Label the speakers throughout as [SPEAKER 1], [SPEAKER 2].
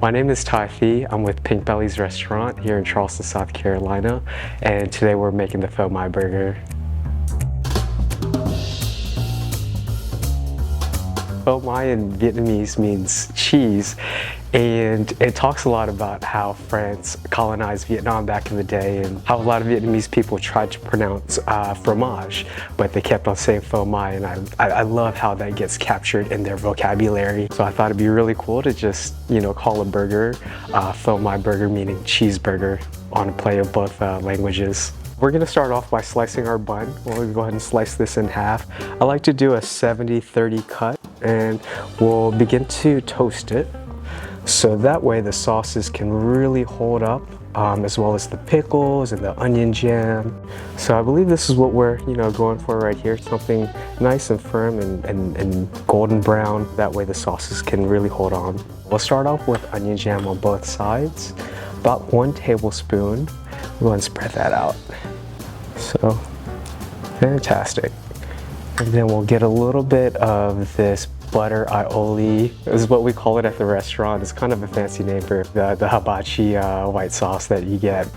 [SPEAKER 1] My name is Ty Fee. I'm with Pink Bellies restaurant here in Charleston, South Carolina, and today we're making the Phô Mai burger. Phô Mai in Vietnamese means cheese, and it talks a lot about how France colonized Vietnam back in the day and how a lot of Vietnamese people tried to pronounce fromage, but they kept on saying Phô Mai, and I love how that gets captured in their vocabulary. So I thought it'd be really cool to just, call a burger Phô Mai burger, meaning cheeseburger, on a play of both languages. We're gonna start off by slicing our bun. We'll go ahead and slice this in half. I like to do a 70-30 cut, and we'll begin to toast it. So that way the sauces can really hold up, as well as the pickles and the onion jam. So I believe this is what we're going for right here. Something nice and firm and golden brown. That way the sauces can really hold on. We'll start off with onion jam on both sides. About 1 tablespoon. We'll go and spread that out. So, fantastic. And then we'll get a little bit of this butter aioli. This is what we call it at the restaurant. It's kind of a fancy name for the hibachi white sauce that you get.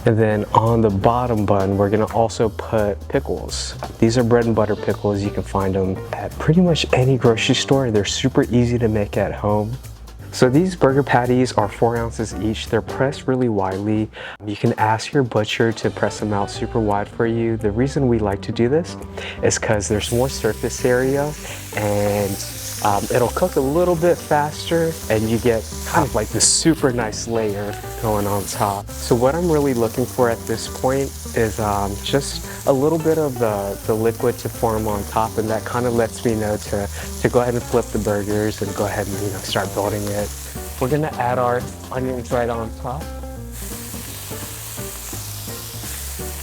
[SPEAKER 1] And then on the bottom bun, we're gonna also put pickles. These are bread and butter pickles. You can find them at pretty much any grocery store. They're super easy to make at home. So these burger patties are 4 ounces each. They're pressed really widely. You can ask your butcher to press them out super wide for you. The reason we like to do this is because there's more surface area, and it'll cook a little bit faster, and you get kind of like this super nice layer going on top. So what I'm really looking for at this point is just a little bit of the liquid to form on top, and that kind of lets me know to go ahead and flip the burgers and go ahead and start building it. We're gonna add our onions right on top.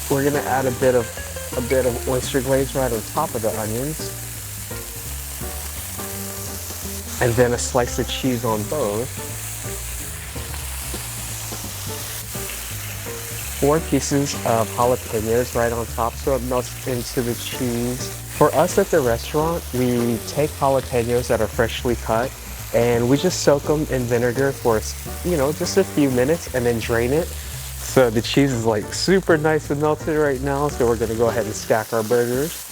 [SPEAKER 1] We're gonna add a bit of oyster glaze right on top of the onions, and then a slice of cheese on both. 4 pieces of jalapeños right on top so it melts into the cheese. For us at the restaurant, we take jalapeños that are freshly cut and we just soak them in vinegar for, just a few minutes and then drain it. So the cheese is like super nice and melted right now, so we're gonna go ahead and stack our burgers.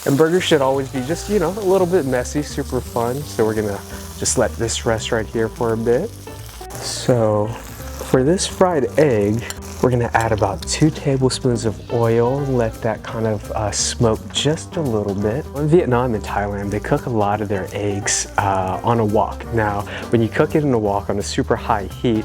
[SPEAKER 1] And burgers should always be just, a little bit messy, super fun. So we're gonna just let this rest right here for a bit. So for this fried egg, we're gonna add about 2 tablespoons of oil, let that kind of smoke just a little bit. In Vietnam and Thailand, they cook a lot of their eggs on a wok. Now, when you cook it in a wok on a super high heat,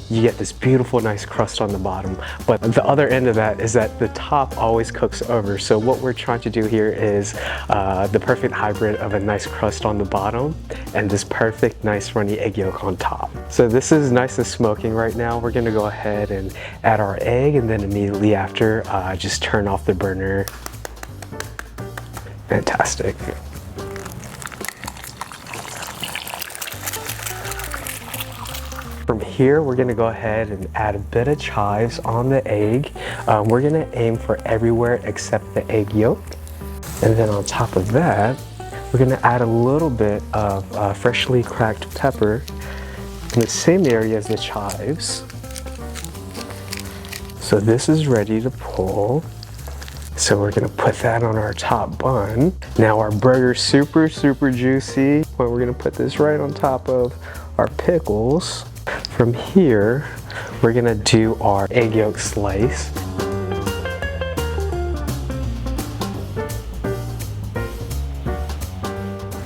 [SPEAKER 1] you get this beautiful, nice crust on the bottom. But the other end of that is that the top always cooks over. So what we're trying to do here is the perfect hybrid of a nice crust on the bottom and this perfect, nice runny egg yolk on top. So this is nice and smoking right now. We're gonna go ahead and add our egg, and then immediately after, just turn off the burner. Fantastic. From here, we're gonna go ahead and add a bit of chives on the egg. We're gonna aim for everywhere except the egg yolk. And then on top of that, we're gonna add a little bit of freshly cracked pepper in the same area as the chives. So this is ready to pull. So we're gonna put that on our top bun. Now our burger's super juicy. We're gonna put this right on top of our pickles. From here, we're gonna do our egg yolk slice.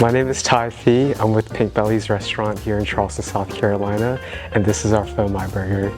[SPEAKER 1] My name is Ty Fee. I'm with Pink Bellies restaurant here in Charleston, South Carolina, and this is our Phô Mai burger.